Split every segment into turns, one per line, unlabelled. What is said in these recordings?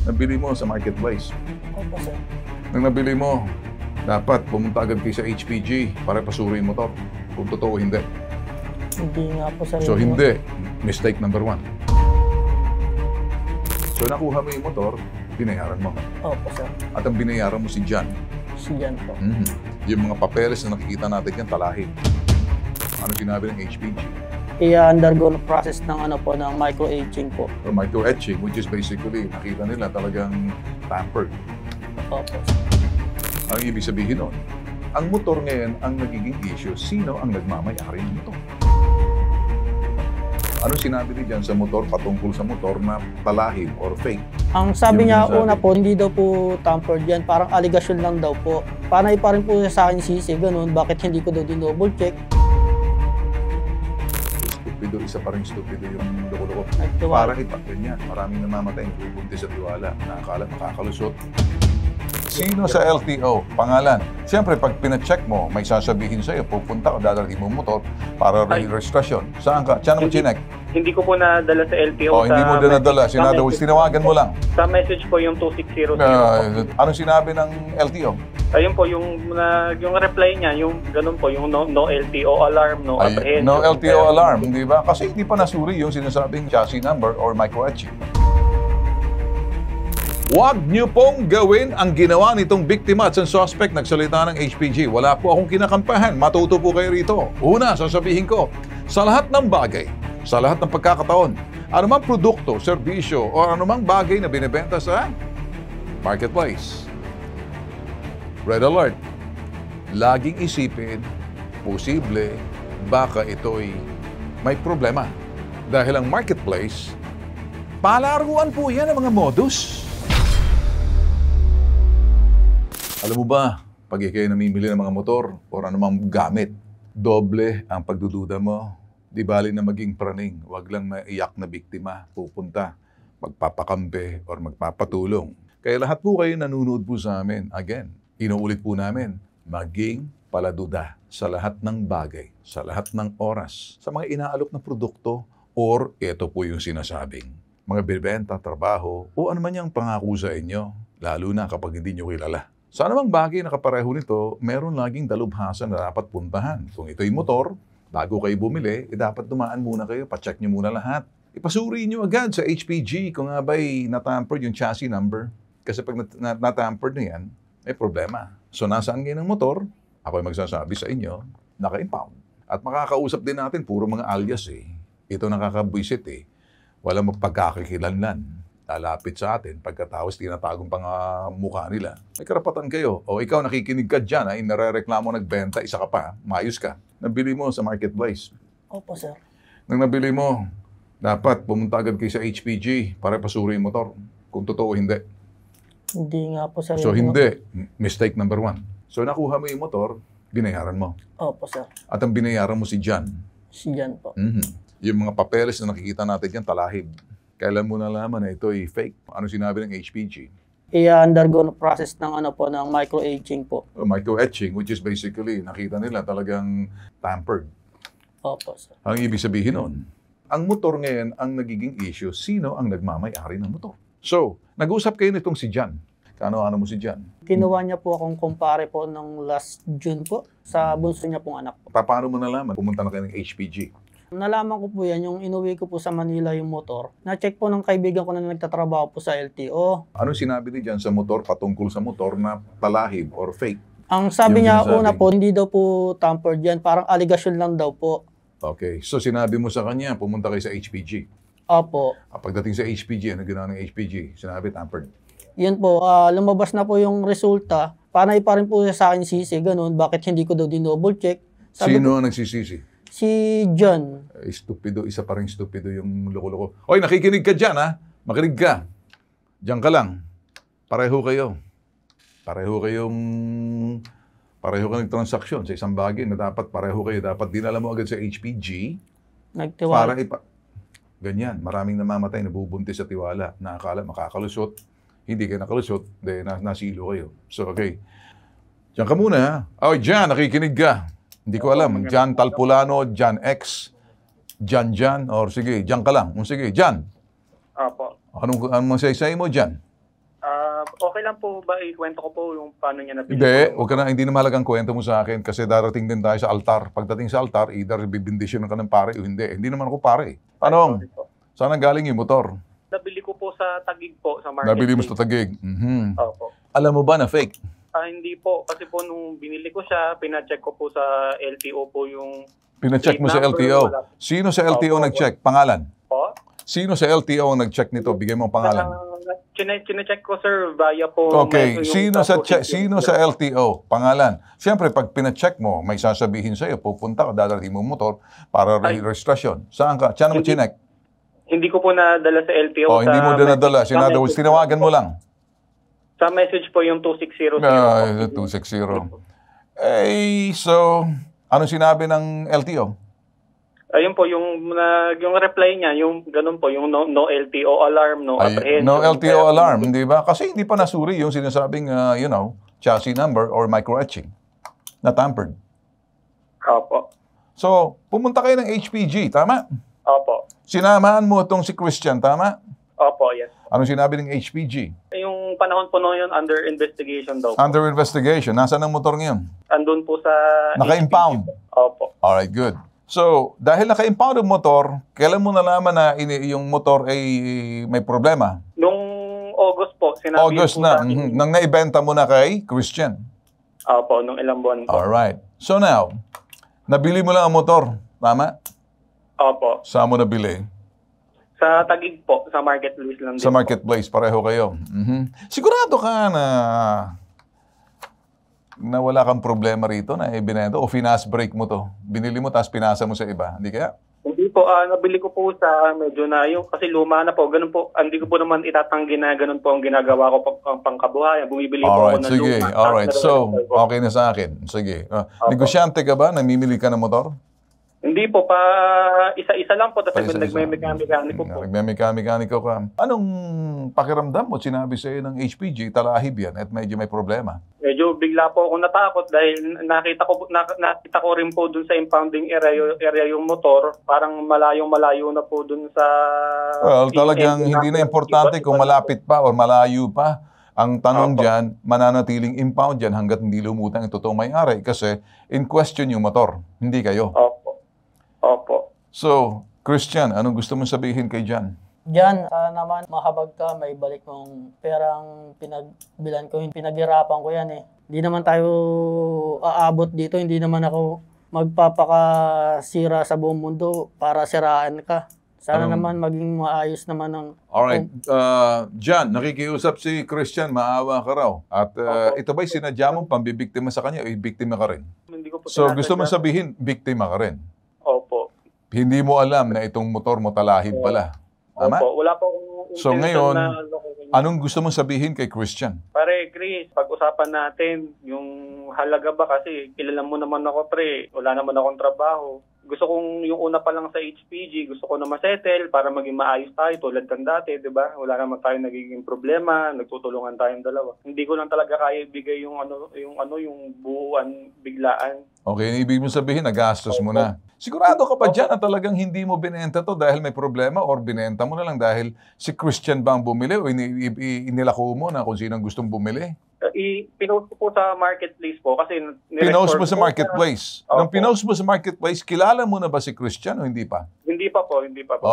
Nabili mo sa marketplace.
Opo, sir.
Nang nabili mo, dapat pumunta agad kayo sa HPG para pasuri yung motor. Kung totoo, hindi.
Hindi nga po, sir.
So, hindi. Mistake number 1. So, nakuha mo yung motor, binayaran mo.
Opo, sir.
At ang binayaran mo si John.
Si Jan po.
Yung mga papeles na nakikita natin yan, talahin. Ano sinabi ng HPG?
I-undergo na process ng ng micro-etching po.
Or micro-etching, which is basically, nakita nila talagang tampered.
Opo.
Ang ibig sabihin nun, ang motor ngayon ang nagiging issue, sino ang nagmamayari ng motor? Ano sinabi niya dyan sa motor patungkol sa motor na talahim or fake?
Ang sabi niya
sinasabi.
una po, hindi daw po tampered yan. Parang allegation lang daw po. Panay pa rin po sa akin sisi, ganun. Bakit hindi ko daw din-double check?
Stupido, isa pa rin stupido yung loko-loko.
Nagtiwala.
Para ganyan, maraming namamatay, bubuntis sa tiwala, nakakala, makakalusot. Sino sa LTO? Pangalan. Siyempre, pag pina-check mo, may sasabihin sa'yo, pupunta o dadalhin mo motor para registrasyon. Saan ka? Saan mo chinek?
Hindi ko po nadala sa LTO.
O, hindi mo dinadala. Tinawagan mo lang.
Sa message po yung 2600.
Anong sinabi ng LTO?
Ayun po, yung reply niya, yung ganun po, yung no LTO alarm, no apprehension.
No LTO alarm, di ba? Kasi hindi pa nasuri yung sinasabing chassis number or micro-etching. Huwag niyo pong gawin ang ginawa nitong biktima at sa suspect nagsalita ng HPG. Wala po akong kinakampahan. Matuto po kayo rito. Una, sasabihin ko, sa lahat ng bagay, sa lahat ng pagkakataon, anumang produkto, serbisyo, o anumang bagay na binibenta sa marketplace. Red alert. Laging isipin, posible, baka ito'y may problema. Dahil ang marketplace, palaruan po yan ang mga modus. Alam mo ba, pag ikaw namimili ng mga motor o anumang gamit, doble ang pagdududa mo. Di bali na maging praning, wag lang maiyak na biktima, pupunta, magpapakampi or magpapatulong. Kaya lahat po kayo nanonood po sa amin. Again, inuulit po namin, maging paladuda sa lahat ng bagay, sa lahat ng oras, sa mga inaalok na produkto or ito po yung sinasabing mga bibenta, trabaho o ano man yung pangako sa inyo, lalo na kapag hindi nyo kilala. Sa anumang bagay na kapareho nito, meron laging dalubhasa na dapat puntahan. Kung ito'y motor, bago kayo bumili, dapat dumaan muna kayo, pacheck nyo muna lahat. Ipasuri nyo agad sa HPG kung nga ba'y natampered yung chassis number. Kasi pag natampered na yan, may problema. So nasaan ngayon ng motor? Ako'y magsasabi sa inyo, naka-impound. At makakausap din natin, puro mga alias eh. Ito nakakabwisit eh. Walang magpagkakakilanlan. Lalapit sa atin, pagkatapos tinatagong pang mukha nila. May karapatan kayo. O ikaw nakikinig ka dyan, ay narereklamo nagbenta, isa ka pa, maayos ka. Nabili mo sa marketplace.
Opo, sir.
Nang nabili mo, dapat pumunta agad kayo sa HPG para pasuri yung motor. Kung totoo, hindi.
Hindi nga po, sir.
So, hindi. Mistake number 1. So, nakuha mo yung motor, binayaran mo.
Opo, sir.
At ang binayaran mo si John.
Si Jan po.
Yung mga papeles na nakikita natin yan, talahib. Kailan mo nalaman na ito'y fake? Ano sinabi ng HPG?
I-undergo na process ng ng micro-etching po.
Micro-etching, which is basically, nakita nila talagang tampered.
Opo, sir.
Ang ibig sabihin nun, ang motor ngayon ang nagiging issue, sino ang nagmamayari ng motor? So, nag-usap kayo nitong si John. Kano-ano mo si John?
Kinuha niya po akong kumpare po ng last June po sa bunso niya pong anak po.
Paano mo nalaman? Pumunta na kayo ng HPG.
Nalaman ko po yan, yung inuwi ko po sa Manila yung motor. Na-check po ng kaibigan ko na nagtatrabaho po sa LTO.
Ano sinabi niya dyan sa motor patungkol sa motor na talahib or fake?
Ang sabi niya
sinasabi.
una po, hindi daw po tampered yan. Parang allegation lang daw po.
Okay. So sinabi mo sa kanya, pumunta kayo sa HPG.
Opo.
Pagdating sa HPG, ano ginawa ng HPG? Sinabi, tampered.
Yun po, lumabas na po yung resulta. Panay pa rin po sa akin sisi, ganun. Bakit hindi ko daw din-double check?
Sino ang nagsisisi?
Si John.
Stupido, isa pa rin stupido yung loko-loko. Hoy, nakikinig ka dyan, ha? Makinig ka. Diyan ka lang. Pareho kayo. Pareho kayong transaksyon sa isang bagay na dapat pareho kayo. Dapat dinala mo agad sa HPG.
Nagtiwala.
Ganyan. Maraming namamatay, nabubuntis sa tiwala. Nakakala, makakalusot. Hindi kayo nakalusot, nasilo kayo. So, okay. Diyan ka muna, ha? Oh, dyan, nakikinig ka. Hindi ko alam. Jan Talpulano, Jan X, Jan, or sige, Jan ka lang. Sige, Jan.
Opo.
Anong say mo, Jan?
Okay lang po ba ikwento ko po yung paano niya nabili?
Hindi na mahalagang kwento mo sa akin kasi darating din tayo sa altar. Pagdating sa altar, either bibindisyon ka ng pare o hindi. Hindi naman ako pare. Tanong, saan ang galing yung motor?
Nabili ko po sa Taguig po, sa market.
Nabili mo sa Taguig.
Opo.
Alam mo ba na fake?
Hindi po. Kasi po nung binili ko siya, pinacheck ko po sa LTO po yung...
Pinacheck mo sa
number,
LTO.
wala.
Sino sa LTO nag-check? Pangalan?
Po?
Sino sa LTO ang nag-check nito? Bigay mo ang pangalan.
Chinecheck ko, sir, via po...
Okay,
yung
sino sa LTO? Pangalan. Siyempre, pag pinacheck mo, may sasabihin sa'yo, pupunta ka, dadating mo motor para registrasyon. Saan ka? Saan mo chinek?
Hindi ko po nadala sa LTO.
Hindi mo dinadala. Tinawagan mo lang.
Sa message po yung 2600.
260. So, anong sinabi ng LTO?
Ayun po, yung reply niya, yung ganun po, yung no LTO alarm, no apprehension.
No LTO alarm, di ba? Kasi hindi pa nasuri yung sinasabing, chassis number or micro-etching na tampered.
Opo.
So, pumunta kayo ng HPG, tama?
Opo.
Sinamahan mo itong si Christian, tama?
Opo, yes.
Anong sinabi ng HPG?
Yung panahon po yun, under investigation daw po.
Under investigation. Nasaan ang motor ngayon?
Andun po sa...
Naka-impound?
Opo.
Alright, good. So, dahil naka-impound ang motor, kailan mo nalaman na yung motor ay may problema?
Nung August po, sinabi
August
po
na.
sa akin.
Nang naibenta mo na kay Christian.
Opo, nung ilang buwan po.
Alright. So now, nabili mo lang ang motor. Tama?
Opo.
Saan mo nabili?
Sa Taguig po, sa marketplace lang din
Sa marketplace. Pareho kayo. Sigurado ka na wala kang problema rito na ibinenta o finance break mo to. Binili mo tapos pinasa mo sa iba. Hindi kaya?
Hindi po, nabili ko po sa medyo na yung, kasi luma na po, ganun po, hindi ko po naman itatanggi na ganun po ang ginagawa ko pangkabuhayan. Bumibili po ako ng
sige.
luma.
Alright, so, okay na sa akin. Sige. Negosyante ka ba? Namimili ka ng motor?
Hindi po, isa-isa lang po, tapos nagme-mekaniko po.
Nagme-mekaniko ka. Anong pakiramdam mo? Sinabi sa'yo ng HPG, talahib yan at medyo may problema.
Medyo bigla po ako natakot dahil nakita ko rin po dun sa impounding area yung motor, parang malayo na po dun sa...
Well, talagang hindi na importante kung malapit pa o malayo pa. Ang tanong dyan, mananatiling impound dyan hanggat hindi lumutang yung totoong may-ari kasi in question yung motor, hindi kayo.
Opo.
So, Christian, anong gusto mong sabihin kay Jan?
Jan, sana naman mahabag ka, may balik mong perang pinagbilan ko, pinaghirapan ko yan eh. Hindi naman tayo aabot dito, hindi naman ako magpapakasira sa buong mundo para siraan ka. Sana naman maging maayos naman ang...
Alright. Jan, nakikiusap si Christian, maawa ka raw. At ito ba'y sinadya mong pambibiktima sa kanya o biktima ka rin?
Hindi ko po
So, gusto mong sabihin, biktima ka rin?
Opo.
Hindi mo alam na itong motor mo talahib pala. Tama?
Opo, wala po akong
So ngayon,
na
anong gusto mong sabihin kay Christian?
Pare, Chris, pag-usapan natin yung halaga ba kasi kilala mo naman ako, pre. Wala naman akong trabaho. Gusto kong yung una pa lang sa HPG, gusto ko na ma-settle para maging maayos tayo tulad ng dati, di ba? Wala naman tayong nagiging problema, nagtutulungan tayong dalawa. Hindi ko lang talaga kaya ibigay yung buuan biglaan.
Okay, ibig mo sabihin, nagastos mo na. Sigurado ka pa dyan na talagang hindi mo binenta to dahil may problema or binenta mo na lang dahil si Christian ba ang bumili o inilako mo na kung sino ang gustong bumili?
Pinost ko po sa marketplace po kasi...
Pinost mo sa marketplace. Nung pinost mo sa marketplace, kilala mo na ba si Christian o hindi pa?
Hindi pa po.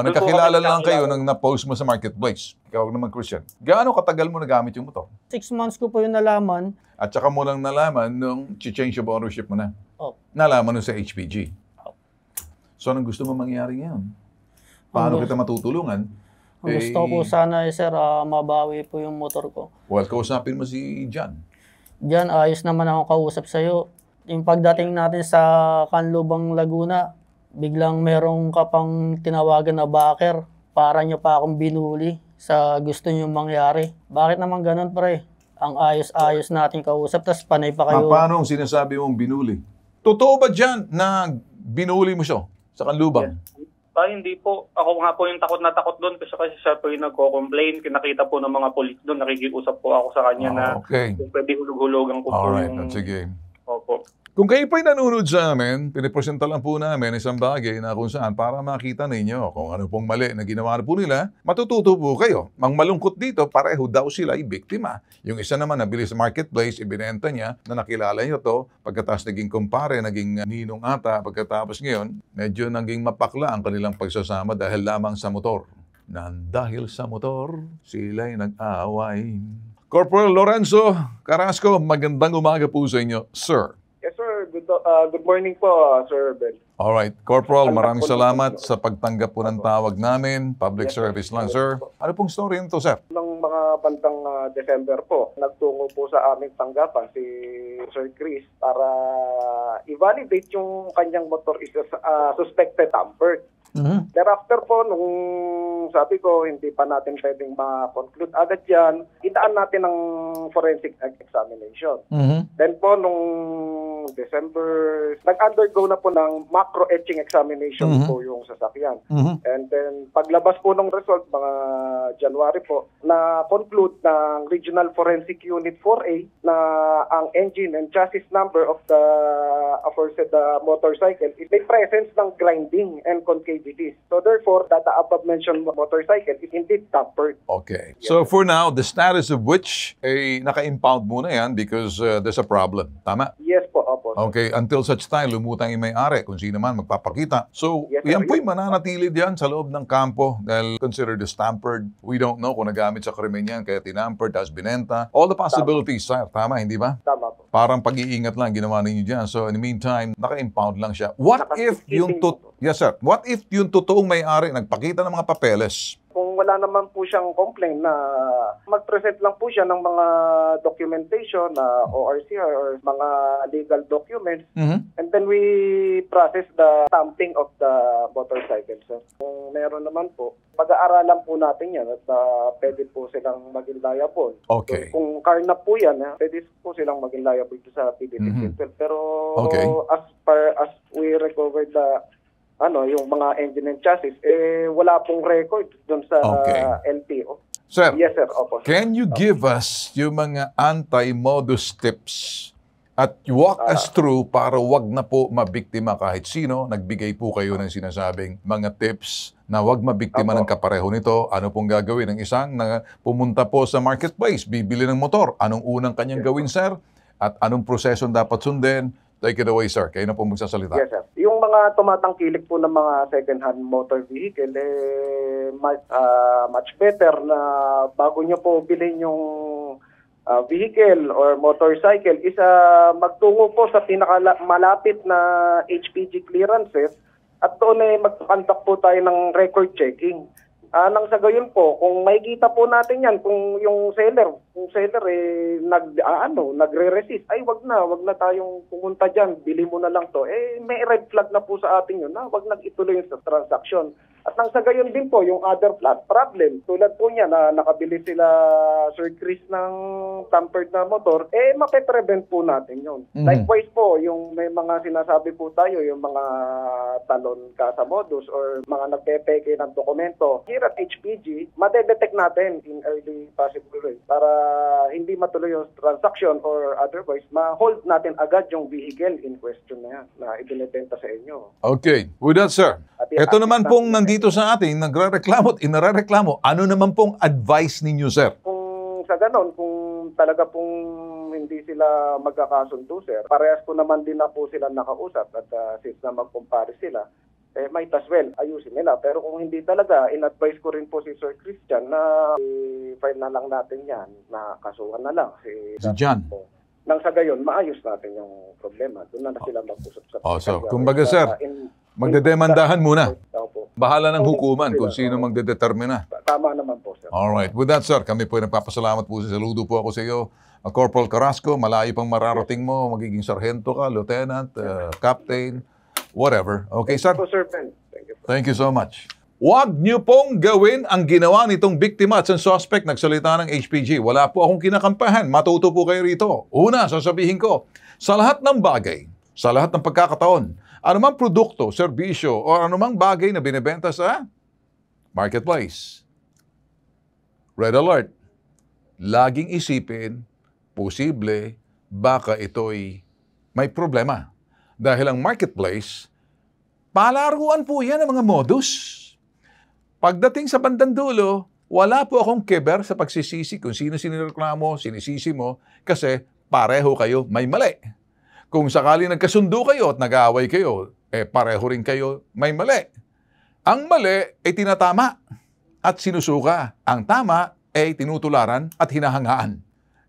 Nagkakilala lang kayo nung na-post mo sa marketplace. Ikaw naman, Christian. Gaano katagal mo nagamit yung motor?
6 months ko po yung nalaman.
At saka mo lang nalaman nung change of ownership mo na. Nalaman nung sa HPG. So, anong gusto mo mangyari ngayon? Paano kita matutulungan?
Gusto ko sana, sir, mabawi po yung motor ko.
Well, kausapin mo si Jan.
Jan, ayos naman ako kausap sa'yo. Yung pagdating natin sa Canlubang, Laguna, biglang merong kapang tinawagan na backer. Para nyo pa akong binuli sa gusto nyo mangyari. Bakit naman ganun, pre? Ang ayos-ayos natin kausap, tapos panay pa kayo.
Paano ang sinasabi mong binuli? Totoo ba dyan na binuli mo siya sa Canlubang?
Hindi po. Ako nga po yung takot na takot doon kasi siya po yung nagko-complain. Kinakita po ng mga polis doon. Nakikiusap po ako sa kanya na pwede hulog-hulugan ko po
Alright,
yung...
sige.
Opo.
Kung kayo pa'y nanonood sa amin, pinipresenta lang po namin isang bagay na kung saan para makita ninyo kung ano pong mali na ginawa na po nila, matututo po kayo. Ang malungkot dito, pareho daw sila ay biktima. Yung isa naman nabili sa marketplace, ibinenta niya na nakilala niyo to, pagkatapos naging kumpare, naging ninong ata, pagkatapos ngayon, medyo naging mapakla ang kanilang pagsasama dahil lamang sa motor. Dahil sa motor, sila'y nag-aaway. Corporal Lorenzo Carrasco, magandang umaga po sa inyo, sir.
Yes, sir. Good morning po, Sir Ben.
Alright, Corporal, maraming salamat sa pagtanggap po ng tawag namin. Public service lang, sir. Ano pong story nito, sir?
Noong mga bandang December po, nagtungo po sa aming tanggapan si Sir Chris para i-validate yung kanyang motor is suspected tampered. Thereafter po, nung sabi ko, hindi pa natin pwedeng ma-conclude agad yan, itaan natin ng forensic examination. Then po, nung December, nag-undergo na po ng macro-etching examination po yung sasakyan. And then, paglabas po ng result, mga January po, na-conclude ng Regional Forensic Unit 4A na ang engine and chassis number of the aforesaid motorcycle is may presence ng grinding and concavity. So therefore, that the above mentioned motorcycle is indeed tampered.
Okay. So for now, the status of which, naka-impound muna yan because there's a problem. Tama?
Yes po, opo.
Okay, until such time, lumutang yung may-ari, kung sino man magpapakita. So,
Yes, sir.
yan po'y mananatili diyan sa loob ng kampo dahil considered as tampered. We don't know kung nagamit sa krimen yan, kaya tinampered, tapos binenta. All the possibilities, sir. Tama, hindi ba?
Tama po.
Parang pag-iingat lang ginawa ninyo dyan. So, in the meantime, naka-impound lang siya. What if yung Yes, sir. What if yung totoong may-ari nagpakita ng mga papeles?
Kung wala naman po siyang complaint na mag-present lang po siya ng mga documentation na ORCR or mga legal documents, and then we process the stamping of the motorcycle, sir. Kung meron naman po, pag-aaralan po natin yan at pwede po silang maging liable.
Okay.
So, kung car na po yan, pwede po silang maging liable sa PDD. Pero
Okay.
as far as we recovered yung mga engine and chassis, wala pong record dun sa
Okay.
LTO.
Sir,
Yes, sir. Opo.
can you give us yung mga anti-modus tips at walk us through para wag na po mabiktima kahit sino? Nagbigay po kayo ng sinasabing mga tips na wag mabiktima ng kapareho nito. Ano pong gagawin ng isang na pumunta po sa marketplace, bibili ng motor? Anong unang kanyang gawin, sir? At anong proseso dapat sundin? Take it away, sir. Kayo na po magsasalita.
Yes, sir. Yung mga tumatangkilik po ng mga second-hand motor vehicle, much better na bago nyo po bilhin yung vehicle or motorcycle, magtungo po sa pinakamalapit na HPG clearances at doon mag-conduct po tayo ng record checking. Nang sa gayon po, kung makikita po natin yan, kung yung seller nagre-resist, ay wag na tayong pumunta diyan, bili mo na lang to. May red flag na po sa atin yun, wag nang ituloy sa transaction. At nang sa gayon din po, yung other problem, tulad po niya na nakabili sila Sir Chris ng tampered na motor, mape-prevent po natin yun. Likewise po, yung may mga sinasabi po tayo, yung mga talon casa modus or mga nagpepeke ng dokumento, here at HPG, madedetect natin in early possible way para hindi matuloy yung transaction or otherwise, ma-hold natin agad yung vehicle in question na yan na ibinibenta sa inyo.
Okay. With that, sir, ito naman pong nandito sa atin, nagre-reklamo at inarereklamo. Ano naman pong advice ninyo, sir?
Kung sa ganon, kung talaga pong hindi sila magkakasundo, sir, parehas po naman din na po sila nakausap at since na mag-compare sila, might as well ayusin nila. Pero kung hindi talaga, in-advise ko rin po si Sir Christian na i-file na lang natin yan, na kasuhan na lang. Si
John.
Nang sa gayon, maayos natin yung problema. Doon na sila mag-usap sa
So, kumbaga, sir, magdedemandahan muna.
Opo.
Bahala ng hukuman kung sino magdedetermina.
Tama naman po, sir.
Alright. With that, sir, kami po ay nagpapasalamat po. Saludo po ako sa iyo. Corporal Carrasco, malayo pang mararating mo. Magiging sargento ka, lieutenant, captain, whatever. Okay, sir?
Thank you, Sir Ben. Thank you.
Thank you so much. Huwag niyo pong gawin ang ginawa nitong biktima at sa suspect nagsalita ng HPG. Wala po akong kinakampahan. Matuto po kayo rito. Una, sasabihin ko, sa lahat ng bagay, sa lahat ng pagkakataon, anumang produkto, serbisyo, o anumang bagay na binibenta sa marketplace, red alert, laging isipin, posible, baka ito'y may problema. Dahil ang marketplace, palaruan po yan ng mga modus. Pagdating sa bandang dulo, wala po akong kiber sa pagsisisi kung sino sinireklamo, sinisisi mo, kasi pareho kayo may mali. Kung sakali nagkasundo kayo at nag-aaway kayo, pareho rin kayo may mali. Ang mali ay tinatama at sinusuka. Ang tama ay tinutularan at hinahangaan.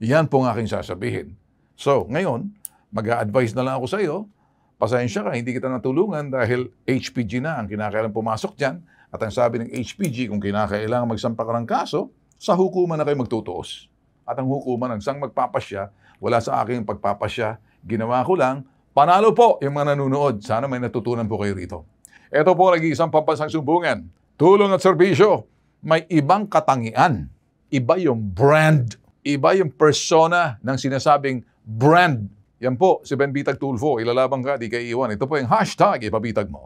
Yan po ang aking sasabihin. So, ngayon, mag-a-advise na lang ako sa iyo. Pasensya ka, hindi kita natulungan dahil HPG na ang kinakailangan pumasok dyan. At ang sabi ng HPG, kung kinakailangan magsampa ka ng kaso, sa hukuman na kayo magtutuos. At ang hukuman ng sang magpapasya, wala sa aking pagpapasya, ginawa ko lang, panalo po yung mga nanonood. Sana may natutunan po kayo rito. Ito po nag-iisang pambansang sumbungan. Tulong at serbisyo. May ibang katangian. Iba yung brand. Iba yung persona ng sinasabing brand. Yan po, si Ben Bitag Tulfo. Ilalabang ka, di kayo iwan. Ito po yung hashtag, ipabitag mo.